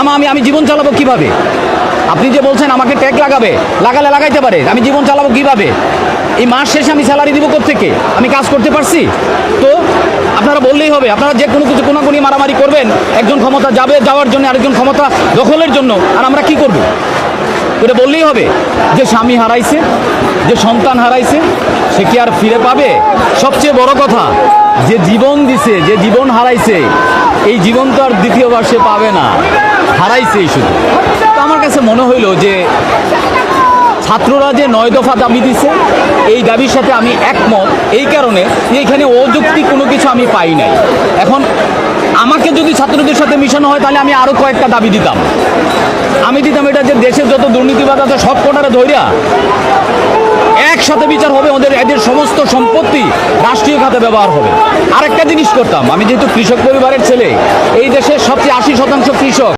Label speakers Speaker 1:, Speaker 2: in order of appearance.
Speaker 1: আমি জীবন চালাবো কিভাবে? আপনি যে বলছেন আমাকে ট্যাগ লাগাইতে পারে, আমি জীবন চালাবো কিভাবে? এই মাস শেষে আমি স্যালারি দিব কোত্থেকে? আমি কাজ করতে পারছি? তো আপনারা বললেই হবে, আপনারা যে কোনো কিছু কোনাকুনি মারামারি করবেন, একজন ক্ষমতা যাওয়ার জন্য আরেকজন ক্ষমতা দখলের জন্য, আর আমরা কি করব? এটা বললেই হবে যে স্বামী হারাইছে, যে সন্তান হারাইছে, সে কি আর ফিরে পাবে? সবচেয়ে বড় কথা, যে জীবন দিছে, যে জীবন হারাইছে, এই জীবন তো আর দ্বিতীয়বার সে পাবে না, হারাইছেই শুধু। তো আমার কাছে মনে হইলো যে ছাত্ররা যে 9 দফা দাবি দিছে, এই দাবির সাথে আমি একমত, এই কারণে যে এখানে অযৌক্তিক কোনো কিছু আমি পাই নাই। এখন আমাকে যদি ছাত্রদের সাথে মিশানো হয়, তাহলে আমি আরও কয়েকটা দাবি দিতাম। আমি দিতাম এটা যে দেশের যত দুর্নীতিবাদ আছে সব কোটারে ধইরা একসাথে বিচার হবে, এদের সমস্ত সম্পত্তি রাষ্ট্রীয় খাতে ব্যবহার হবে। আরেকটা জিনিস করতাম, আমি যেহেতু কৃষক পরিবারের ছেলে, এই দেশের সবচেয়ে 80% কৃষক।